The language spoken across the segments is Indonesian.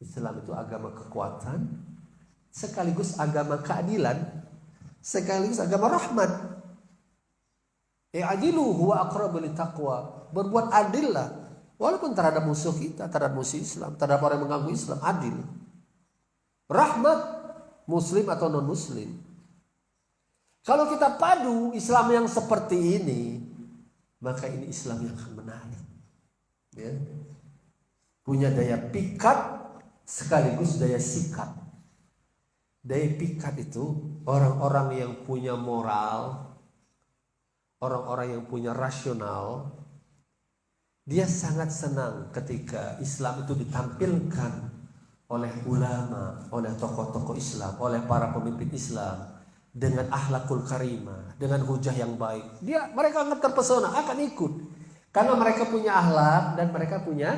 Islam itu agama kekuatan, sekaligus agama keadilan, sekaligus agama rahmat. I'adilu huwa aqrabu littaqwa. Berbuat adillah, walaupun terhadap musuh kita, terhadap musuh Islam, terhadap orang yang mengganggu Islam, adil. Rahmat, muslim atau non muslim. Kalau kita padu Islam yang seperti ini, maka ini Islam yang akan menarik. Ya. Punya daya pikat sekaligus daya sikat. Daya pikat itu orang-orang yang punya moral, orang-orang yang punya rasional, dia sangat senang ketika Islam itu ditampilkan oleh ulama, oleh tokoh-tokoh Islam, oleh para pemimpin Islam dengan akhlakul karimah, dengan hujah yang baik. Mereka akan terpesona, akan ikut. Karena mereka punya akhlak dan mereka punya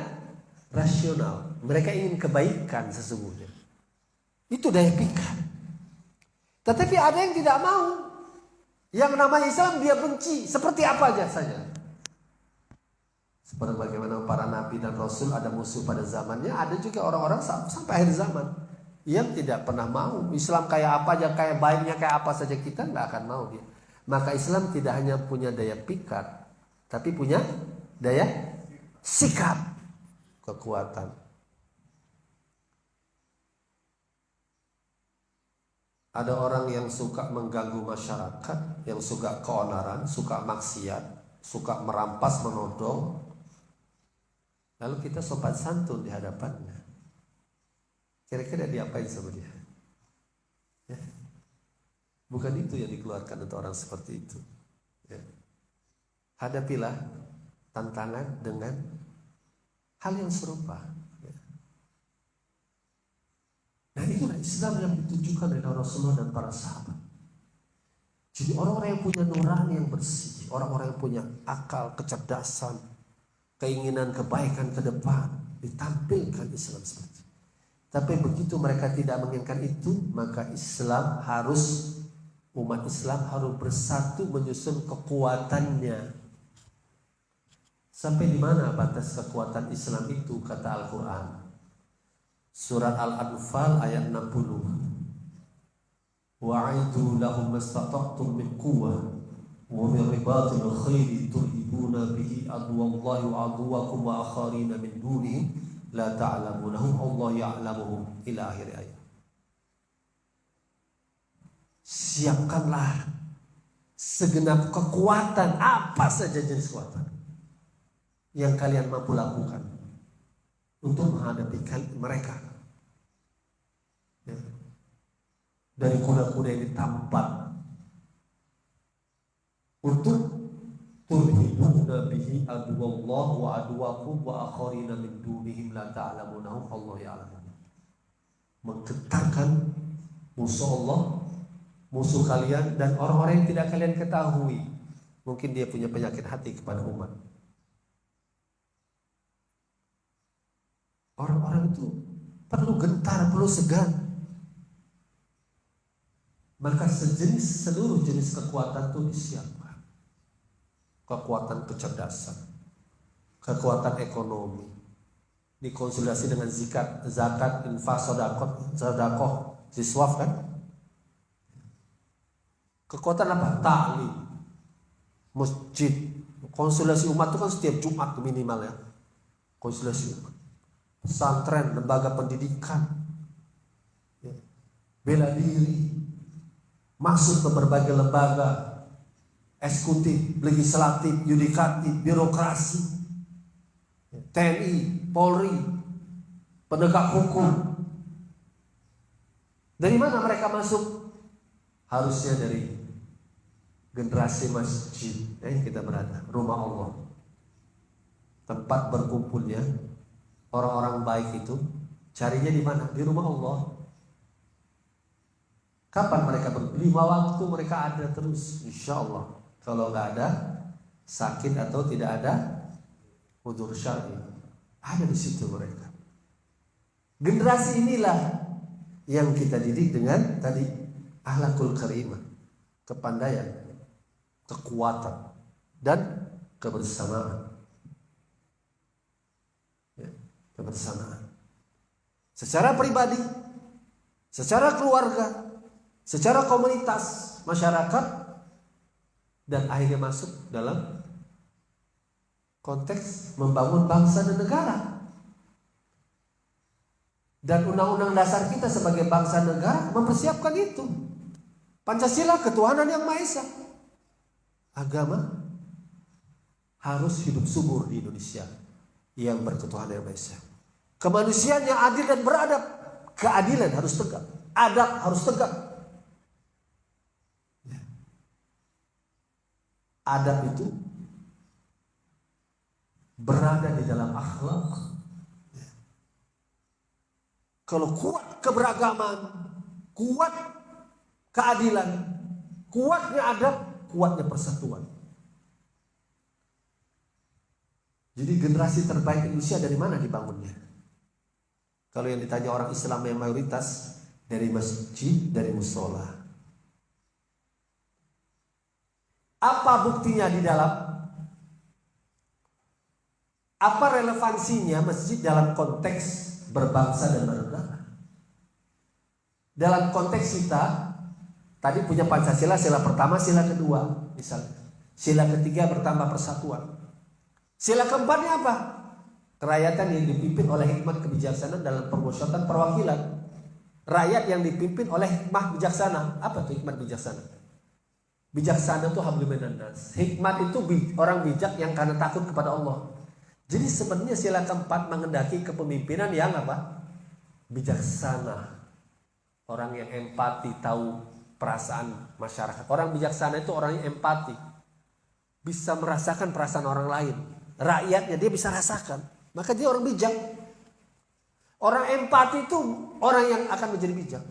rasional. Mereka ingin kebaikan sesungguhnya. Itu daya pikat. Tetapi ada yang tidak mau. Yang namanya Islam dia benci. Seperti apa aja saja. Seperti bagaimana para nabi dan rasul ada musuh pada zamannya. Ada juga orang-orang sampai akhir zaman yang tidak pernah mau. Islam kayak apa aja, kayak baiknya kayak apa saja, kita nggak akan mau dia. Maka Islam tidak hanya punya daya pikat, tapi punya daya sikap, kekuatan. Ada orang yang suka mengganggu masyarakat, yang suka keonaran, suka maksiat, suka merampas, menodong. Lalu kita sopan santun di hadapannya. Kira-kira diapain sama dia? Ya. Bukan itu yang dikeluarkan untuk orang seperti itu. Ya. Hadapilah tantangan dengan hal yang serupa. Ya. Nah, inilah Islam yang ditunjukkan oleh Rasulullah dan para sahabat. Jadi orang-orang yang punya nurani yang bersih, orang-orang yang punya akal, kecerdasan, keinginan kebaikan ke depan, ditampilkan Islam seperti itu. Tapi begitu mereka tidak menginginkan itu, maka umat Islam harus bersatu menyusun kekuatannya. Sampai di mana batas kekuatan Islam itu, kata Al-Quran. Surat Al-Anfal ayat 60. Wa'aidu lahum mastata'tum min quwwah wa min ribatil khairi turhibuna bihi aduwallahi wa aduwakum wa akharina min dunihim la ta'lamunahum Allah ya'lamuhum ila akhir ayat. Siapkanlah segenap kekuatan, apa saja jenis kekuatan yang kalian mampu lakukan untuk menghadapi mereka. Ya. Dari kuda-kuda yang ditampat untuk turhibuna bihi aduwallah wa aduwakum wa akharina min dunihim la ta'lamunahum Allah ya'lamun. Menggetarkan musuh Allah, musuh kalian dan orang-orang yang tidak kalian ketahui. Mungkin dia punya penyakit hati kepada umat. Orang-orang itu perlu gentar, perlu segan. Maka seluruh jenis kekuatan itu disiapkan. Kekuatan kecerdasan, kekuatan ekonomi, dikonsolidasi dengan zakat, infak, sedekah, siswaf kan? Kekuatan apa? Ta'lim, masjid, konsolidasi umat itu kan setiap Jumat minimal ya, konsolidasi umat, pesantren, lembaga pendidikan, ya. Bela diri, masuk ke berbagai lembaga. Eksekutif, legislatif, yudikatif, birokrasi, TNI, Polri, penegak hukum. Dari mana mereka masuk? Harusnya dari generasi masjid. Kita berada, rumah Allah, tempat berkumpulnya orang-orang baik itu. Carinya di mana? Di rumah Allah. Kapan mereka berlima waktu mereka ada terus, insya Allah. Kalau nggak ada sakit atau tidak ada udzur syar'i, ada di situ mereka. Generasi inilah yang kita didik dengan tadi akhlakul karimah, kepandaian, kekuatan dan kebersamaan. Ya, kebersamaan. secara pribadi, secara keluarga, secara komunitas, masyarakat, dan akhirnya masuk dalam konteks membangun bangsa dan negara. Dan undang-undang dasar kita sebagai bangsa negara mempersiapkan itu. Pancasila, ketuhanan yang Maha Esa. Agama harus hidup subur di Indonesia yang berketuhanan yang Maha Esa. Kemanusiaan yang adil dan beradab. Keadilan harus tegak, adab harus tegak. Adab itu berada di dalam akhlak. Kalau kuat keberagaman, kuat keadilan, kuatnya adab, kuatnya persatuan. Jadi generasi terbaik Indonesia dari mana dibangunnya? Kalau yang ditanya orang Islam yang mayoritas, dari masjid, dari musola. Apa buktinya di dalam? Apa relevansinya masjid dalam konteks berbangsa dan bernegara? Dalam konteks kita, tadi punya Pancasila, sila pertama, sila kedua, misalnya. Sila ketiga bertambah persatuan. Sila keempatnya apa? Kerakyatan yang dipimpin oleh hikmat kebijaksanaan dalam permusyawaratan perwakilan. Rakyat yang dipimpin oleh hikmah bijaksana. Apa itu hikmat bijaksana? Bijaksana itu hablum minan nas. Hikmat itu orang bijak yang karena takut kepada Allah. Jadi sebenarnya sila keempat mengendaki kepemimpinan yang apa? Bijaksana. Orang yang empati, tahu perasaan masyarakat. Orang bijaksana itu orang yang empati. Bisa merasakan perasaan orang lain. Rakyatnya dia bisa rasakan. Maka dia orang bijak. Orang empati itu orang yang akan menjadi bijak.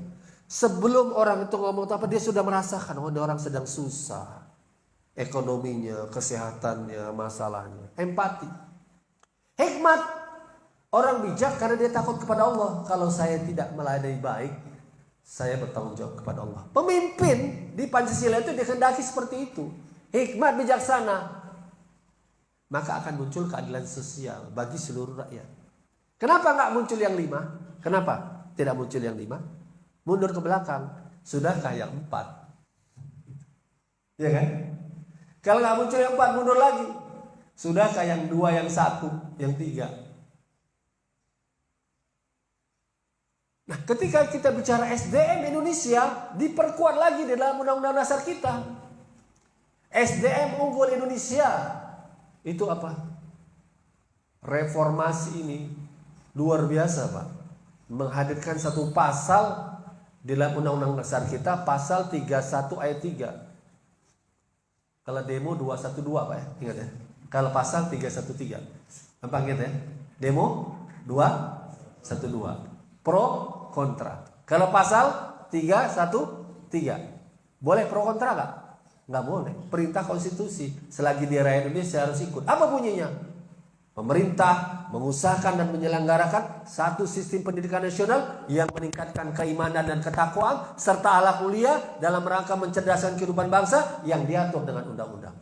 Sebelum orang itu ngomong apa, dia sudah merasakan. Oh, dia orang sedang susah. Ekonominya, kesehatannya, masalahnya. Empati. Hikmat. Orang bijak karena dia takut kepada Allah. Kalau saya tidak meladai baik, saya bertanggung jawab kepada Allah. Pemimpin di Pancasila itu dikehendaki seperti itu. Hikmat bijaksana. Maka akan muncul keadilan sosial bagi seluruh rakyat. Kenapa nggak muncul yang 5? Kenapa tidak muncul yang 5? Mundur ke belakang. Sudahkah yang 4? Ya kan? Kalau nggak muncul yang 4, mundur lagi. Sudahkah yang 2, yang 1, yang 3? Nah, ketika kita bicara SDM Indonesia, diperkuat lagi di dalam undang-undang dasar kita. SDM unggul Indonesia. Itu apa? Reformasi ini luar biasa, Pak. Menghadirkan satu pasal di dalam undang-undang dasar kita, pasal 31 ayat 3. Kalau demo 212, Pak ya, ingat ya. Kalau pasal 313. Gampang ingat ya. Demo 212. Pro kontra. Kalau pasal 313. Boleh pro kontra enggak? Nggak boleh. Perintah konstitusi. Selagi dia rakyat Indonesia harus ikut. Apa bunyinya? Pemerintah mengusahakan dan menyelenggarakan satu sistem pendidikan nasional yang meningkatkan keimanan dan ketakwaan serta akhlak mulia dalam rangka mencerdaskan kehidupan bangsa yang diatur dengan undang-undang.